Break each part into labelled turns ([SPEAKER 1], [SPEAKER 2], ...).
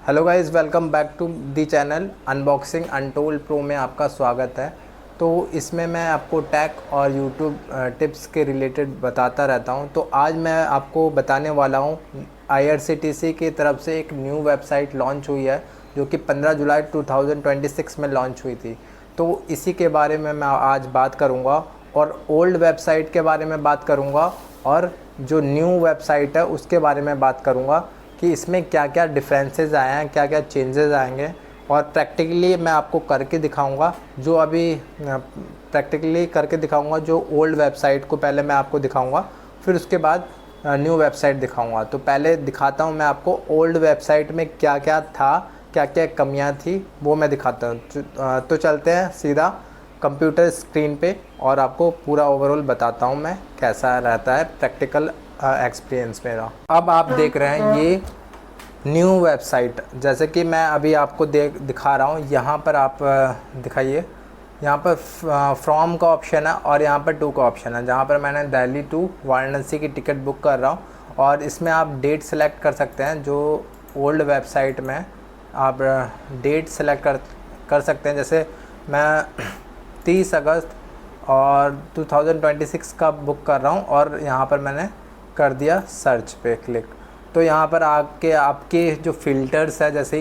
[SPEAKER 1] Hello guys, welcome back to the channel unboxing untold pro में आपका स्वागत है। तो इसमें मैं आपको टेक और यूट्यूब टिप्स के रिलेटेड बताता रहता हूं। तो आज मैं आपको बताने वाला हूं आईआरसीटीसी की तरफ से एक न्यू वेबसाइट लॉन्च हुई है जो कि 15 जुलाई 2026 में लॉन्च हुई थी। तो इसी के बारे में मैं आज बात करूंगा और ओल्ड वेबसाइट के बारे में बात करूंगा और जो न्यू वेबसाइट है उसके बारे में बात करूंगा कि इसमें क्या क्या डिफरेंसेस आए हैं, क्या क्या चेंजेस आएंगे। और प्रैक्टिकली मैं आपको करके दिखाऊंगा, जो अभी प्रैक्टिकली करके दिखाऊंगा जो ओल्ड वेबसाइट को पहले मैं आपको दिखाऊंगा, फिर उसके बाद न्यू वेबसाइट दिखाऊंगा। तो पहले दिखाता हूं मैं आपको ओल्ड वेबसाइट में क्या क्या था, क्या क्या कमियां थी, वो मैं दिखाता हूं। तो चलते हैं सीधा कंप्यूटर स्क्रीन पे और आपको पूरा ओवरऑल बताता हूं मैं कैसा रहता है प्रैक्टिकल एक्सपीरियंस मेरा। अब आप देख रहे हैं ये न्यू वेबसाइट, जैसे कि मैं अभी आपको दिखा रहा हूँ। यहाँ पर आप दिखाइए, यहाँ पर फ्रॉम का ऑप्शन है और यहाँ पर टू का ऑप्शन है, जहाँ पर मैंने दिल्ली टू वाराणसी की टिकट बुक कर रहा हूँ। और इसमें आप डेट सेलेक्ट कर सकते हैं, जो ओल्ड वेबसाइट में आप डेट सेलेक्ट कर सकते हैं। जैसे मैं 30 अगस्त और 2026 का बुक कर रहा हूँ और यहाँ पर मैंने कर दिया सर्च पे क्लिक। तो यहाँ पर आके आपके जो फ़िल्टर्स है, जैसे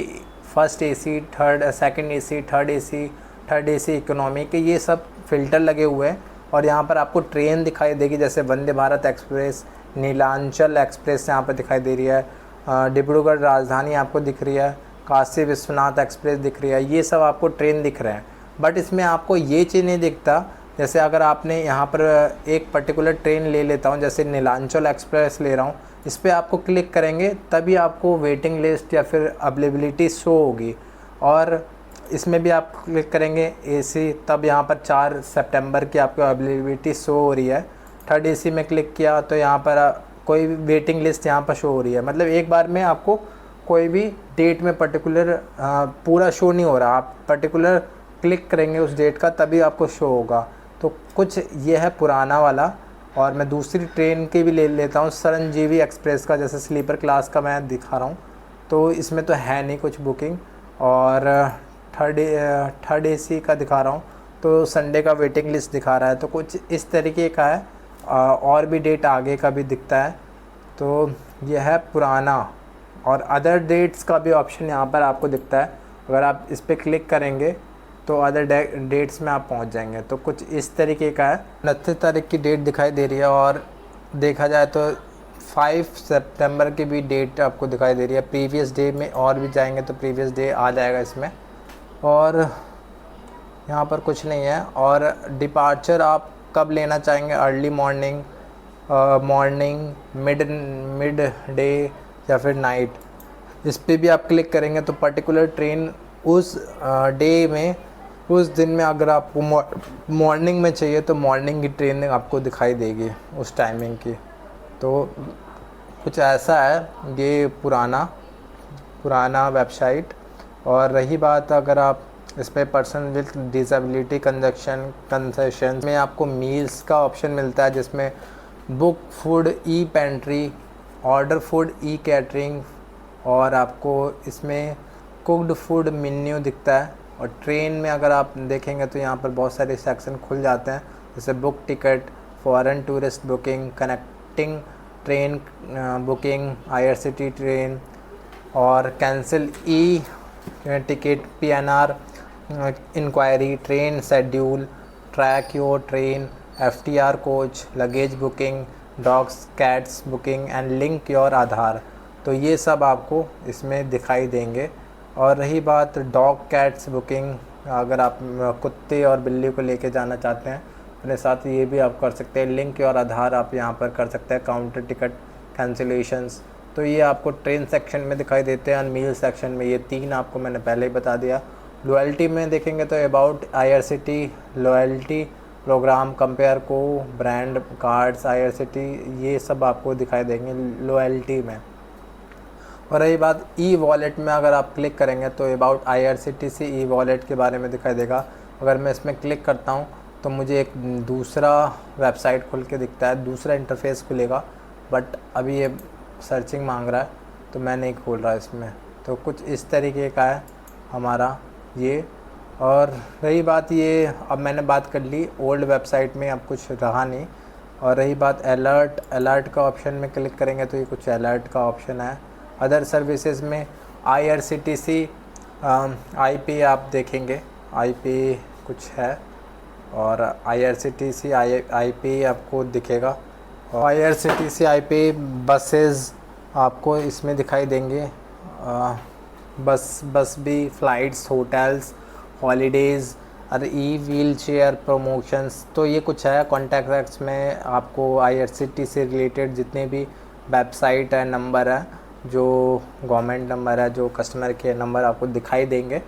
[SPEAKER 1] first AC, second AC, third AC economy के, ये सब फ़िल्टर लगे हुए हैं। और यहाँ पर आपको ट्रेन दिखाई देगी, जैसे वंदे भारत एक्सप्रेस, नीलांचल एक्सप्रेस यहाँ पर दिखाई दे रही है, डिब्रूगढ़ राजधानी आपको दिख रही है, काशी विश्वनाथ एक्सप्रेस दिख रही है। ये सब आपको ट्रेन दिख रहे हैं, बट इसमें आपको ये चीज़ नहीं दिखता। जैसे अगर आपने यहाँ पर एक पर्टिकुलर ट्रेन ले लेता हूँ, जैसे नीलांचल एक्सप्रेस ले रहा हूँ, इस पर आपको क्लिक करेंगे तभी आपको वेटिंग लिस्ट या फिर अवेलेबिलिटी शो होगी। और इसमें भी आप क्लिक करेंगे एसी, तब यहाँ पर 4 सितंबर की आपको अवेलेबिलिटी शो हो रही है। थर्ड एसी में क्लिक किया तो यहाँ पर कोई भी वेटिंग लिस्ट यहाँ पर शो हो रही है। मतलब एक बार में आपको कोई भी डेट में पर्टिकुलर पूरा शो नहीं हो रहा, आप पर्टिकुलर क्लिक करेंगे उस डेट का तभी आपको शो होगा। तो कुछ ये है पुराना वाला। और मैं दूसरी ट्रेन की भी ले लेता हूँ, संजीवी एक्सप्रेस का, जैसे स्लीपर क्लास का मैं दिखा रहा हूँ। तो इसमें तो है नहीं कुछ बुकिंग। और थर्ड एसी का दिखा रहा हूँ, तो संडे का वेटिंग लिस्ट दिखा रहा है। तो कुछ इस तरीके का है। और भी डेट आगे का भी दिखता है। तो यह है पुराना। और अदर डेट्स का भी ऑप्शन यहाँ पर आपको दिखता है। अगर आप इस पर क्लिक करेंगे तो अदर डेट्स में आप पहुंच जाएंगे। तो कुछ इस तरीके का है। 29 तारीख की डेट दिखाई दे रही है और देखा जाए तो 5 सितंबर की भी डेट आपको दिखाई दे रही है। प्रीवियस डे में और भी जाएंगे तो प्रीवियस डे आ जाएगा इसमें। और यहाँ पर कुछ नहीं है। और डिपार्चर आप कब लेना चाहेंगे, अर्ली मॉर्निंग, मिड डे या फिर नाइट, इस पर भी आप क्लिक करेंगे तो पर्टिकुलर ट्रेन उस डे में, उस दिन में अगर आपको मॉर्निंग में चाहिए तो मॉर्निंग की ट्रेन आपको दिखाई देगी उस टाइमिंग की। तो कुछ ऐसा है ये पुराना वेबसाइट। और रही बात, अगर आप इस पर पर्सन विथ डिसेबिलिटी कंसेशन में आपको मील्स का ऑप्शन मिलता है, जिसमें book food, e pantry, order food, e catering, और आपको इसमें कुक्ड फूड मेन्यू दिखता है। और ट्रेन में अगर आप देखेंगे तो यहाँ पर बहुत सारे सेक्शन खुल जाते हैं, जैसे book ticket, foreign tourist booking, connecting train booking, IRCTC train, और cancel e ticket, PNR inquiry, train schedule, track your train, FTR coach, luggage booking, dogs cats booking and link your Aadhaar. तो ये सब आपको इसमें दिखाई देंगे। और रही बात डॉग कैट्स बुकिंग, अगर आप कुत्ते और बिल्ली को लेके जाना चाहते हैं अपने साथ, ये भी आप कर सकते हैं। लिंक और आधार आप यहाँ पर कर सकते हैं। काउंटर टिकट कैंसिलेशंस, तो ये आपको ट्रेन सेक्शन में दिखाई देते हैं। और मील सेक्शन में ये 3 आपको मैंने पहले ही बता दिया। लॉयल्टी में देखेंगे तो about IRCTC, loyalty program, compare को, ब्रांड कार्ड्स, आईआरसीटी, ये सब आपको दिखाई देंगे लॉयल्टी में। और रही बात ई वॉलेट में, अगर आप क्लिक करेंगे तो अबाउट आईआरसीटीसी ई वॉलेट के बारे में दिखाई देगा। अगर मैं इसमें क्लिक करता हूँ तो मुझे एक दूसरा वेबसाइट खुल के दिखता है, दूसरा इंटरफेस खुलेगा। बट अभी ये सर्चिंग मांग रहा है तो मैं नहीं खोल रहा इसमें। तो कुछ इस तरीके का है हमारा ये। और रही बात ये, अब मैंने बात कर ली ओल्ड वेबसाइट में, अब कुछ रहा नहीं। और रही बात अलर्ट का ऑप्शन में क्लिक करेंगे तो ये कुछ अलर्ट का ऑप्शन है। अदर सर्विसेज में IRCTC IP आप देखेंगे, IP कुछ है, और IRCTC IP आपको दिखेगा। और IRCTC IP बसेस आपको इसमें दिखाई देंगे। बस भी, फ़्लाइट्स, होटल्स, हॉलीडेज़ और व्हील चेयर प्रमोशंस, तो ये कुछ है। कॉन्टैक्ट्स में आपको IRCTC से रिलेटेड जितने भी वेबसाइट है, नंबर है, जो गवर्नमेंट नंबर है, जो कस्टमर केयर नंबर आपको दिखाई देंगे।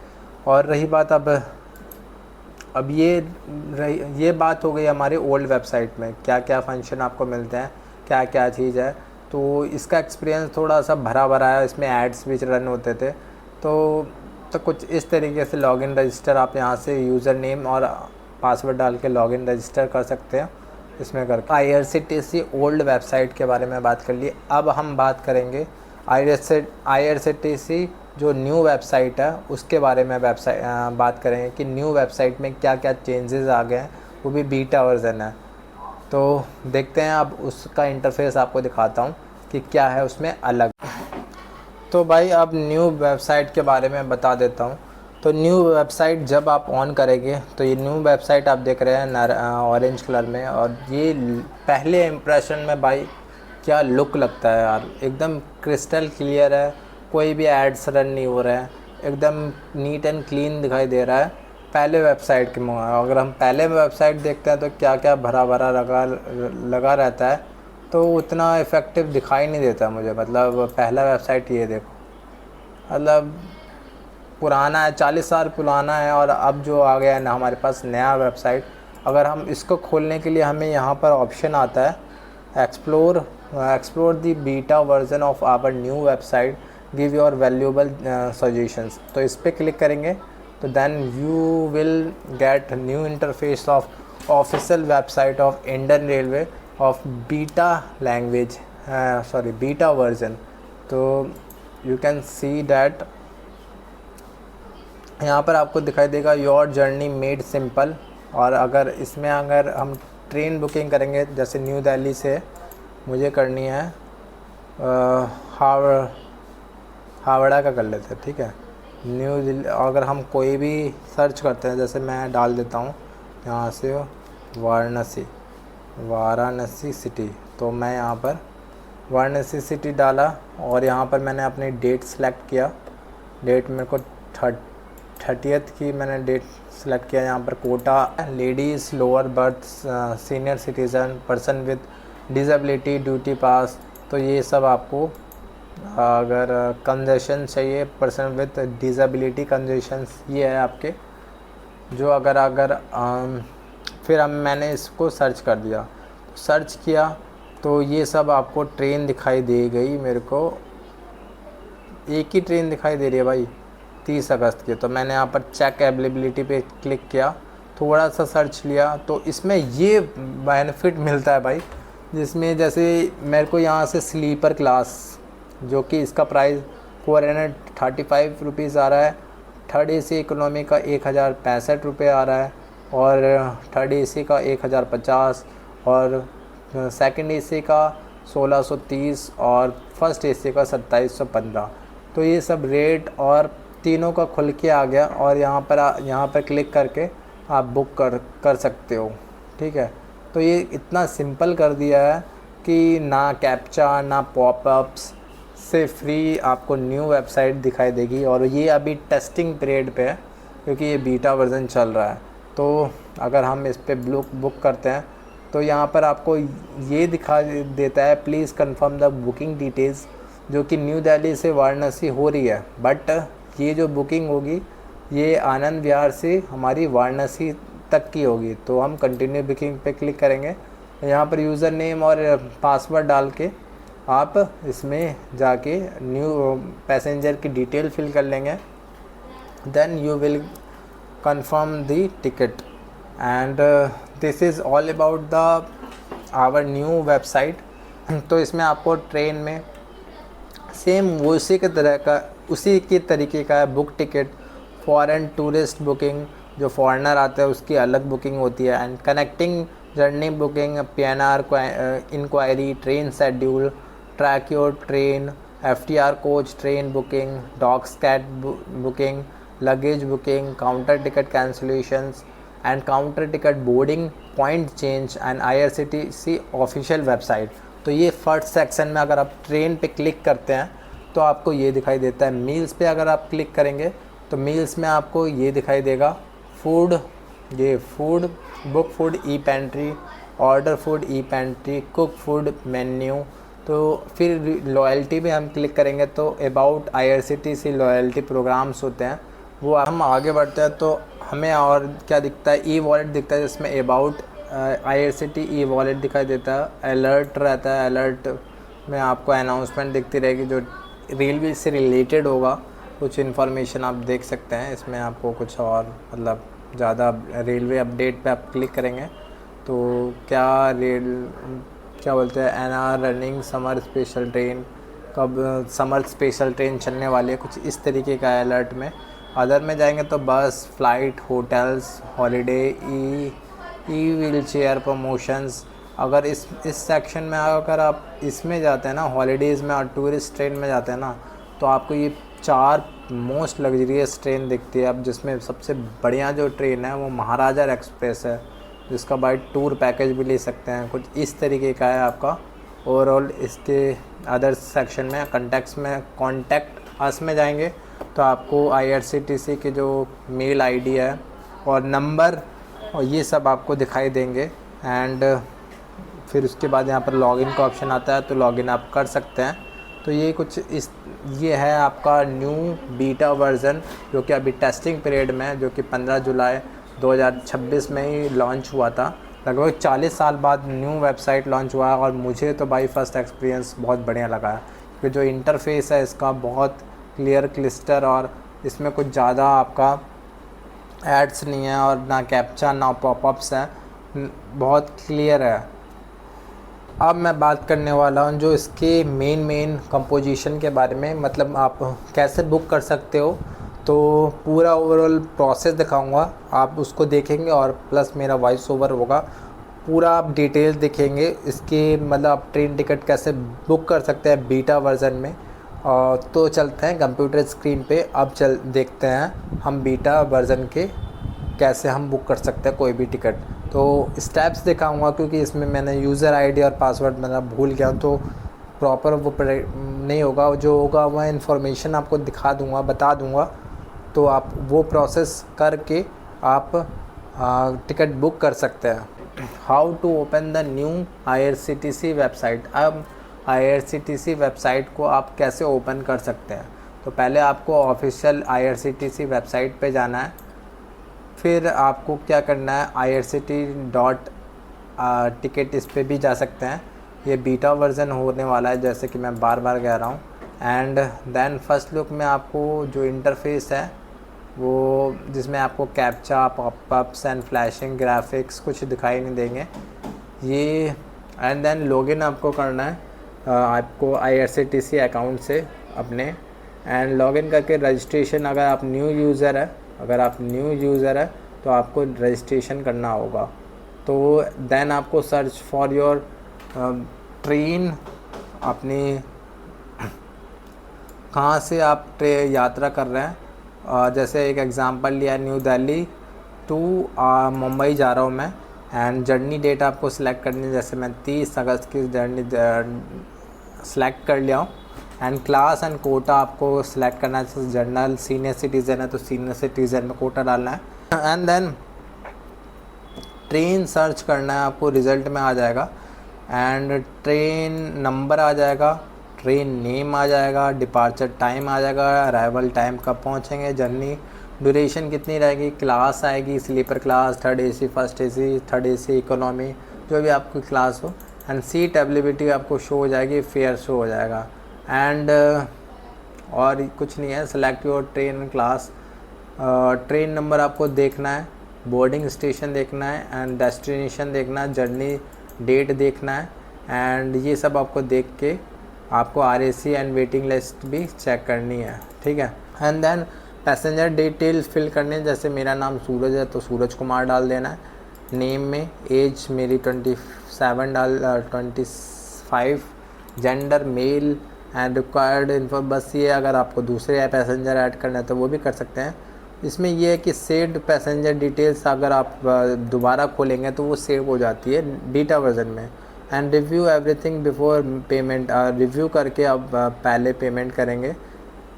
[SPEAKER 1] और रही बात अब ये बात हो गई हमारी ओल्ड वेबसाइट में क्या क्या फ़ंक्शन आपको मिलते हैं, क्या क्या चीज़ है। तो इसका एक्सपीरियंस थोड़ा सा भरा भरा है, इसमें एड्स भी रन होते थे। तो कुछ इस तरीके से लॉगिन रजिस्टर आप यहाँ से यूज़र नेम और पासवर्ड डाल के लॉगिन रजिस्टर कर सकते हैं इसमें करके। IRCTC ओल्ड वेबसाइट के बारे में बात कर लिए। अब हम बात करेंगे IRCTC जो न्यू वेबसाइट है उसके बारे में बात करेंगे कि न्यू वेबसाइट में क्या क्या चेंजेस आ गए हैं, वो भी बीटा वर्जन है। तो देखते हैं, अब उसका इंटरफेस आपको दिखाता हूँ कि क्या है उसमें अलग। तो भाई अब न्यू वेबसाइट के बारे में बता देता हूँ। तो न्यू वेबसाइट जब आप ऑन करेंगे तो ये न्यू वेबसाइट आप देख रहे हैं ऑरेंज कलर में, और ये पहले इम्प्रेशन में भाई क्या लुक लगता है यार, एकदम क्रिस्टल क्लियर है, कोई भी एड्स रन नहीं हो रहे हैं, एकदम नीट एंड क्लीन दिखाई दे रहा है पहले वेबसाइट के मुकाबले। अगर हम पहले वेबसाइट देखते हैं तो क्या क्या भरा भरा लगा रहता है, तो उतना इफ़ेक्टिव दिखाई नहीं देता मुझे। मतलब पहला वेबसाइट ये देखो, मतलब पुराना है, 40 साल पुराना है, और अब जो आ गया है ना हमारे पास नया वेबसाइट। अगर हम इसको खोलने के लिए हमें यहाँ पर ऑप्शन आता है explore the beta version of our new website, give your valuable suggestions. तो इस पर क्लिक करेंगे तो then you will get new interface of official website of Indian railway of beta language, beta version. तो you can see that यहाँ पर आपको दिखाई देगा योर जर्नी मेड सिंपल। और अगर हम ट्रेन बुकिंग करेंगे, जैसे न्यू दिल्ली से मुझे करनी है हावड़ा का कर लेते हैं, ठीक है। न्यू दिल्ली, अगर हम कोई भी सर्च करते हैं, जैसे मैं डाल देता हूँ यहाँ से वाराणसी सिटी, तो मैं यहाँ पर वाराणसी सिटी डाला और यहाँ पर मैंने अपनी डेट सेलेक्ट किया। डेट मेरे को 30th की मैंने डेट सेलेक्ट किया। यहाँ पर quota ladies, lower berth, senior citizen, person with disability, duty pass, तो ये सब आपको अगर कंजेशन चाहिए, पर्सन विद डिसेबिलिटी कंजेशंस ये है आपके जो अगर फिर मैंने इसको सर्च कर दिया, सर्च किया तो ये सब आपको ट्रेन दिखाई दे गई। मेरे को एक ही ट्रेन दिखाई दे रही है भाई 30 अगस्त की। तो मैंने यहाँ पर चेक अवेलेबिलिटी पे क्लिक किया, थोड़ा सा सर्च लिया, तो इसमें ये बेनिफिट मिलता है भाई, जिसमें जैसे मेरे को यहाँ से स्लीपर क्लास, जो कि इसका प्राइस 435 रुपीज़ आ रहा है, थर्ड AC इकोनॉमी का 1065 रुपये आ रहा है, और थर्ड AC का 1050, और सेकंड AC का 1630, और फर्स्ट AC का 2715। तो ये सब रेट और तीनों का खुल के आ गया, और यहाँ पर क्लिक करके आप बुक कर सकते हो, ठीक है। तो ये इतना सिंपल कर दिया है कि ना कैप्चा ना पॉपअप्स से फ्री आपको न्यू वेबसाइट दिखाई देगी। और ये अभी टेस्टिंग पीरियड पे है क्योंकि ये बीटा वर्जन चल रहा है। तो अगर हम इस पर बुक करते हैं तो यहाँ पर आपको ये दिखा देता है please confirm the booking details, जो कि न्यू दिल्ली से वाराणसी हो रही है, बट ये जो बुकिंग होगी ये आनंद विहार से हमारी वाराणसी तक की होगी। तो हम कंटिन्यू बुकिंग पे क्लिक करेंगे, यहाँ पर यूज़र नेम और पासवर्ड डाल के आप इसमें जाके न्यू पैसेंजर की डिटेल फिल कर लेंगे, then you will confirm the ticket. And this is all about the our new website. तो इसमें आपको ट्रेन में सेम उसी के तरह का उसी के तरीके का है। Book ticket, foreign tourist booking, जो फॉरेनर आते हैं उसकी अलग बुकिंग होती है। And connecting journey booking, PNR inquiry, train schedule, track your train, FTR coach train booking, dogs स्कैट booking, luggage booking, counter ticket cancellations and counter ticket boarding, point change and IRCTC official website. तो ये first section में अगर आप train पे click करते हैं तो आपको ये दिखाई देता है। मील्स पे अगर आप क्लिक करेंगे तो मील्स में आपको ये दिखाई देगा फूड, ये food, book food e pantry, order food e pantry, cook food menu. तो फिर लॉयल्टी पे हम क्लिक करेंगे तो अबाउट IRCTC लॉयल्टी प्रोग्राम्स होते हैं वो। हम आगे बढ़ते हैं तो हमें और क्या दिखता है, ई वॉलेट दिखता है जिसमें अबाउट IRCTC ई वॉलेट दिखाई देता है। अलर्ट रहता है, अलर्ट में आपको अनाउंसमेंट दिखती रहेगी जो रेलवे से रिलेटेड होगा, कुछ इन्फॉर्मेशन आप देख सकते हैं इसमें। आपको कुछ और मतलब ज़्यादा रेलवे अपडेट पे आप क्लिक करेंगे तो क्या बोलते हैं, NR running summer special train, कब समर स्पेशल ट्रेन चलने वाली है, कुछ इस तरीके का है अलर्ट में। अदर में जाएंगे तो बस, फ्लाइट, होटल्स, हॉलीडे, ई व्हील चेयर प्रमोशंस। अगर इस सेक्शन में अगर आप इसमें जाते हैं ना, हॉलीडेज़ में और टूरिस्ट ट्रेन में जाते हैं ना, तो आपको ये 4 मोस्ट लग्जरियस ट्रेन दिखती है। अब जिसमें सबसे बढ़िया जो ट्रेन है वो महाराजा एक्सप्रेस है, जिसका बाय टूर पैकेज भी ले सकते हैं। कुछ इस तरीके का है आपका ओवरऑल। इसके अदर सेक्शन में कॉन्टैक्ट अस में जाएंगे तो आपको IRCTC के जो मेल ID है और नंबर और ये सब आपको दिखाई देंगे। एंड फिर उसके बाद यहाँ पर लॉगिन का ऑप्शन आता है तो लॉगिन आप कर सकते हैं। तो ये है आपका न्यू बीटा वर्ज़न जो कि अभी टेस्टिंग पीरियड में है, जो कि 15 जुलाई 2026 में ही लॉन्च हुआ था। लगभग 40 साल बाद न्यू वेबसाइट लॉन्च हुआ है और मुझे तो भाई फर्स्ट एक्सपीरियंस बहुत बढ़िया लगा है, क्योंकि जो इंटरफेस है इसका बहुत क्लियर क्लिस्टर और इसमें कुछ ज़्यादा आपका एड्स नहीं है और ना कैप्चा ना पॉपअप्स हैं, बहुत क्लियर है। अब मैं बात करने वाला हूँ जो इसके मेन कंपोजिशन के बारे में, मतलब आप कैसे बुक कर सकते हो। तो पूरा ओवरऑल प्रोसेस दिखाऊंगा, आप उसको देखेंगे और प्लस मेरा वॉइस ओवर होगा, पूरा आप डिटेल्स देखेंगे इसके, मतलब आप ट्रेन टिकट कैसे बुक कर सकते हैं बीटा वर्ज़न में। तो चलते हैं कंप्यूटर स्क्रीन पे, अब देखते हैं हम बीटा वर्ज़न के कैसे हम बुक कर सकते हैं कोई भी टिकट। तो स्टेप्स दिखाऊंगा क्योंकि इसमें मैंने यूज़र ID और पासवर्ड मेरा भूल गया तो प्रॉपर वो नहीं होगा, जो होगा वह इन्फॉर्मेशन आपको दिखा दूंगा, बता दूंगा। तो आप वो प्रोसेस करके आप टिकट बुक कर सकते हैं। How to open the new IRCTC website. अब IRCTC वेबसाइट को आप कैसे ओपन कर सकते हैं, तो पहले आपको ऑफिशियल IRCTC वेबसाइट पे जाना है। फिर आपको क्या करना है, IRCTC.ticket इस पे भी जा सकते हैं। ये बीटा वर्ज़न होने वाला है जैसे कि मैं बार बार कह रहा हूँ। एंड देन फर्स्ट लुक में आपको जो इंटरफेस है वो, जिसमें आपको captcha, popups and flashing graphics कुछ दिखाई नहीं देंगे ये। एंड देन लॉगिन आपको करना है आपको IRCTC अकाउंट से अपने, एंड लॉगिन करके रजिस्ट्रेशन, अगर आप न्यू यूज़र है तो आपको रजिस्ट्रेशन करना होगा। तो देन आपको सर्च फॉर योर ट्रेन, अपनी कहाँ से आप यात्रा कर रहे हैं। जैसे एक एग्ज़ाम्पल लिया, न्यू दिल्ली टू मुंबई जा रहा हूँ मैं, एंड जर्नी डेट आपको सिलेक्ट करनी है। जैसे मैं 30 अगस्त की जर्नी सेलेक्ट कर लिया हूँ। एंड क्लास एंड कोटा आपको सिलेक्ट करना है, जैसे जनरल, सीनियर सिटीज़न है तो सीनियर सिटीज़न में कोटा डालना है। एंड देन ट्रेन सर्च करना है, आपको रिज़ल्ट में आ जाएगा। एंड ट्रेन नंबर आ जाएगा, ट्रेन नेम आ जाएगा, डिपार्चर टाइम आ जाएगा, अराइवल टाइम कब पहुँचेंगे, जर्नी ड्यूरेशन कितनी रहेगी, क्लास आएगी, sleeper class, third AC, first AC, third AC, economy, जो भी आपकी क्लास हो। एंड सीट अवेलेबिलिटी आपको शो हो जाएगी, फेयर शो हो जाएगा। एंड और कुछ नहीं है, select your train class, train number आपको देखना है, बोर्डिंग स्टेशन देखना है, एंड डेस्टिनेशन देखना है, जर्नी डेट देखना है। एंड ये सब आपको देख के आपको RAC एंड वेटिंग लिस्ट भी चेक करनी है, ठीक है। And then passenger details fill करनी है, जैसे मेरा नाम सूरज है तो सूरज कुमार डाल देना है। नेम में एज मेरी 25, gender male and required info, बस ये अगर आपको दूसरे पैसेंजर ऐड करना है तो वो भी कर सकते हैं। इसमें ये है कि सेव्ड पैसेंजर डिटेल्स अगर आप दोबारा खोलेंगे तो वो सेव हो जाती है बीटा वर्जन में। And review everything before payment, review करके आप पहले पेमेंट करेंगे।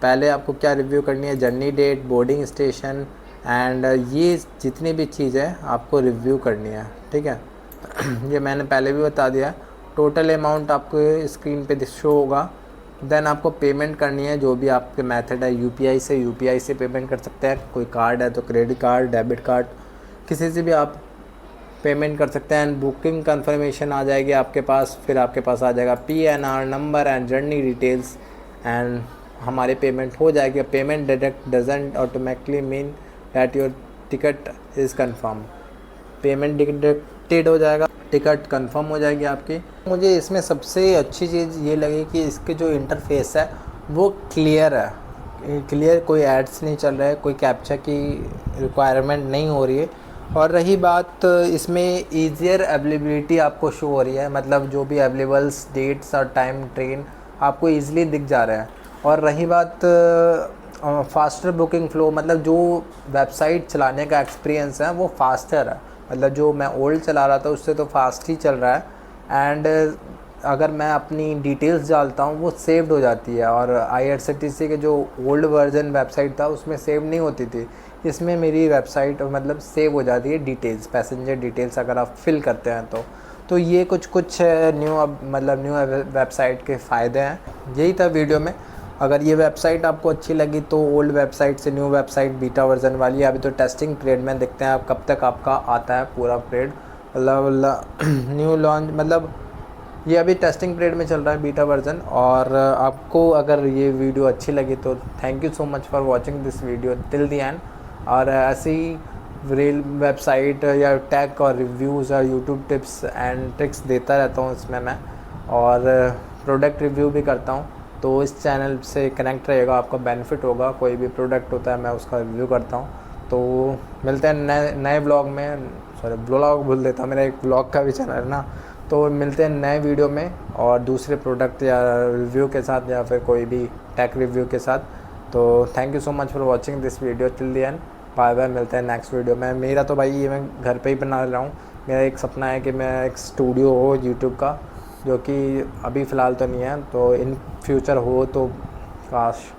[SPEAKER 1] पहले आपको क्या रिव्यू करनी है, journey date, boarding station and ये जितनी भी चीज़ है आपको रिव्यू करनी है, ठीक है। ये मैंने पहले भी बता दिया। टोटल अमाउंट आपको स्क्रीन पे शो होगा। देन आपको पेमेंट करनी है, जो भी आपके मेथड है, यूपीआई से पेमेंट कर सकते हैं। कोई कार्ड है तो क्रेडिट कार्ड, डेबिट कार्ड, किसी से भी आप पेमेंट कर सकते हैं। एंड बुकिंग कंफर्मेशन आ जाएगी आपके पास, फिर आपके पास आ जाएगा PNR number and journey details and हमारी पेमेंट हो जाएगी। Payment deduct doesn't automatically mean that your ticket is confirm. Payment deducted हो जाएगा, टिकट कंफर्म हो जाएगी आपकी। मुझे इसमें सबसे अच्छी चीज़ ये लगी कि इसके जो इंटरफेस है वो क्लियर है, कोई एड्स नहीं चल रहा है, कोई कैप्चा की रिक्वायरमेंट नहीं हो रही है। और रही बात इसमें ईजियर अवेलेबिलिटी आपको शो हो रही है, मतलब जो भी अवेलेबल्स डेट्स और टाइम ट्रेन आपको ईजिली दिख जा रहा है। और रही बात फास्टर बुकिंग फ़्लो, मतलब जो वेबसाइट चलाने का एक्सपीरियंस है वो फास्टर है, मतलब जो मैं ओल्ड चला रहा था उससे तो फास्ट ही चल रहा है। एंड अगर मैं अपनी डिटेल्स डालता हूँ वो सेव्ड हो जाती है, और IRCTC के जो ओल्ड वर्जन वेबसाइट था उसमें सेव नहीं होती थी। इसमें मेरी वेबसाइट मतलब सेव हो जाती है डिटेल्स, पैसेंजर डिटेल्स अगर आप फिल करते हैं तो ये कुछ न्यू वेबसाइट के फ़ायदे हैं। यही था वीडियो में। अगर ये वेबसाइट आपको अच्छी लगी तो ओल्ड वेबसाइट से न्यू वेबसाइट बीटा वर्जन वाली, अभी तो टेस्टिंग पीरियड में, देखते हैं आप कब तक आपका आता है पूरा पीरियड, मतलब न्यू लॉन्च, मतलब ये अभी टेस्टिंग पीरियड में चल रहा है बीटा वर्जन। और आपको अगर ये वीडियो अच्छी लगी तो thank you so much for watching this video till the and. और ऐसी रेल वेबसाइट या टैग और रिव्यूज़ और यूट्यूब टिप्स एंड ट्रिक्स देता रहता हूँ इसमें मैं, और प्रोडक्ट रिव्यू भी करता हूँ। तो इस चैनल से कनेक्ट रहेगा, आपका बेनिफिट होगा। कोई भी प्रोडक्ट होता है मैं उसका रिव्यू करता हूँ। तो मिलते हैं नए ब्लॉग में, ब्लॉग भूल देता हूँ, मेरा एक ब्लॉग का भी चैनल है ना। तो मिलते हैं नए वीडियो में और दूसरे प्रोडक्ट या रिव्यू के साथ, या फिर कोई भी टेक रिव्यू के साथ। तो thank you so much for watching this video till the end. Bye bye, मिलते हैं नेक्स्ट वीडियो में। मेरा तो भाई ये मैं घर पे ही बना रहा हूँ। मेरा एक सपना है कि मैं एक स्टूडियो हो यूट्यूब का, जो कि अभी फ़िलहाल तो नहीं है, तो इन फ्यूचर हो तो काश।